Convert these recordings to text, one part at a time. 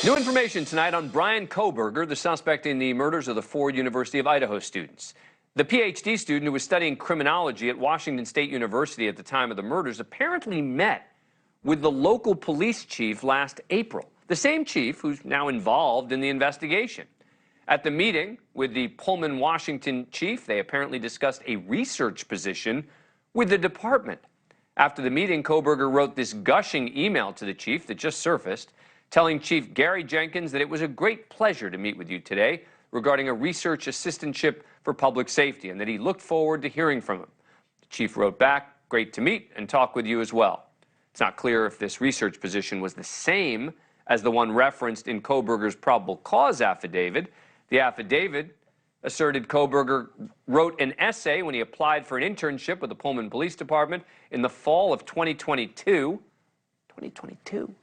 New information tonight on Bryan Kohberger, the suspect in the murders of the 4 University of Idaho students. The PhD student who was studying criminology at Washington State University at the time of the murders apparently met with the local police chief last April, the same chief who's now involved in the investigation. At the meeting with the Pullman, Washington chief, they apparently discussed a research position with the department. After the meeting, Kohberger wrote this gushing email to the chief that just surfaced, telling Chief Gary Jenkins that it was a great pleasure to meet with you today regarding a research assistantship for public safety and that he looked forward to hearing from him. The chief wrote back, "Great to meet and talk with you as well." It's not clear if this research position was the same as the one referenced in Kohberger's probable cause affidavit. The affidavit asserted Kohberger wrote an essay when he applied for an internship with the Pullman Police Department in the fall of 2022. 2022.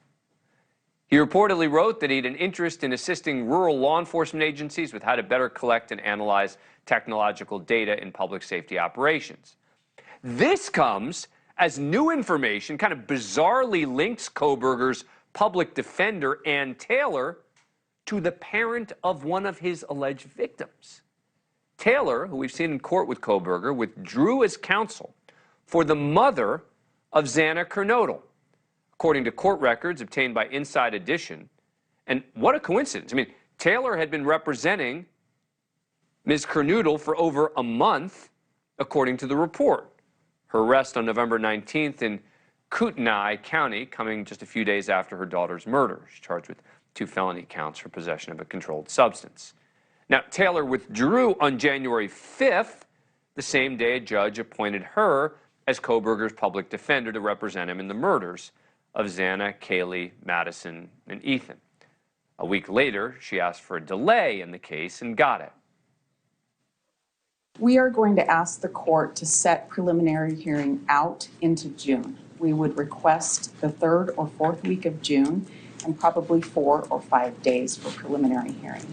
He reportedly wrote that he had an interest in assisting rural law enforcement agencies with how to better collect and analyze technological data in public safety operations. This comes as new information kind of bizarrely links Kohberger's public defender, Ann Taylor, to the parent of one of his alleged victims. Taylor, who we've seen in court with Kohberger, withdrew as counsel for the mother of Xana Kernodle, according to court records obtained by Inside Edition. And what a coincidence. I mean, Taylor had been representing Ms. Kernodle for over a month, according to the report. Her arrest on November 19th in Kootenai County coming just a few days after her daughter's murder. She's charged with 2 felony counts for possession of a controlled substance. Now, Taylor withdrew on January 5th, the same day a judge appointed her as Kohberger's public defender to represent him in the murders of Xana, Kaylee, Madison, and Ethan. A week later, she asked for a delay in the case and got it. We are going to ask the court to set preliminary hearing out into June. We would request the 3rd or 4th week of June and probably 4 or 5 days for preliminary hearing.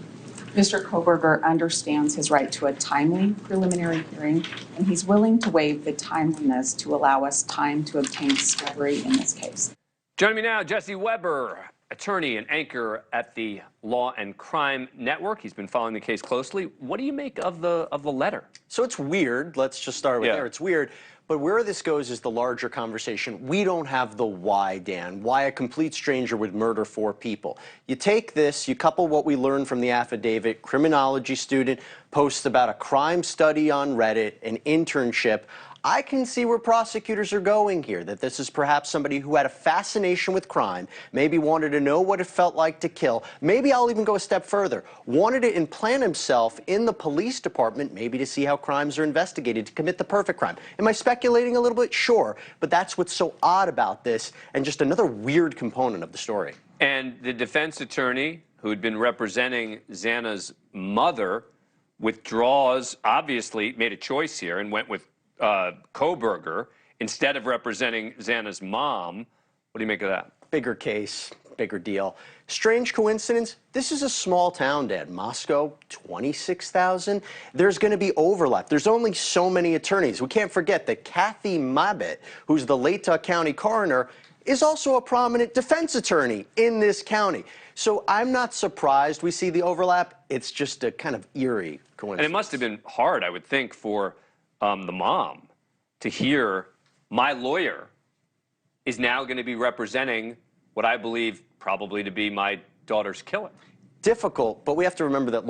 Mr. Kohberger understands his right to a timely preliminary hearing, and he's willing to waive the timeliness to allow us time to obtain discovery in this case. Joining me now, Jesse Weber, attorney and anchor at the Law and Crime Network. He's been following the case closely. What do you make of the letter? So it's weird. Let's just start with there. It's weird. But where this goes is the larger conversation. We don't have the why, Dan. Why a complete stranger would murder 4 people. You take this, you couple what we learned from the affidavit, criminology student posts about a crime study on Reddit, an internship. I can see where prosecutors are going here, that this is perhaps somebody who had a fascination with crime, maybe wanted to know what it felt like to kill. Maybe I'll even go a step further. Wanted to implant himself in the police department, maybe to see how crimes are investigated, to commit the perfect crime. Am I speculating a little bit? Sure. But that's what's so odd about this, and just another weird component of the story. And the defense attorney, who had been representing Xana's mother, withdraws, obviously made a choice here and went with Kohberger instead of representing Xana's mom. What do you make of that? Bigger case, bigger deal. Strange coincidence. This is a small town, Dad. Moscow, 26,000. There's going to be overlap. There's only so many attorneys. We can't forget that Kathy Mabit, who's the Latah County coroner, is also a prominent defense attorney in this county. So I'm not surprised we see the overlap. It's just a kind of eerie coincidence. And it must have been hard, I would think, for the mom to hear my lawyer is now going to be representing what I believe probably to be my daughter's killer. Difficult, but we have to remember that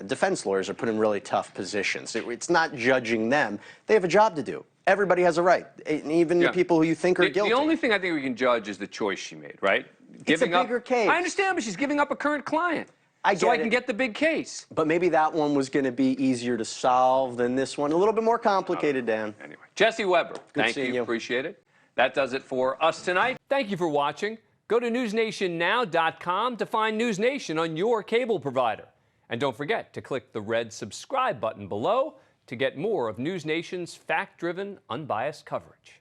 defense lawyers are put in really tough positions. It's not judging them. They have a job to do. Everybody has a right, even the people who you think are guilty. The only thing I think we can judge is the choice she made, right? It's a bigger case. I understand, but she's giving up a current client. I can get the big case. But maybe that one was going to be easier to solve than this one. A little bit more complicated, Dan. Anyway, Jesse Weber, thank you. Appreciate it. That does it for us tonight. Thank you for watching. Go to newsnationnow.com to find NewsNation on your cable provider. And don't forget to click the red subscribe button below to get more of NewsNation's fact-driven, unbiased coverage.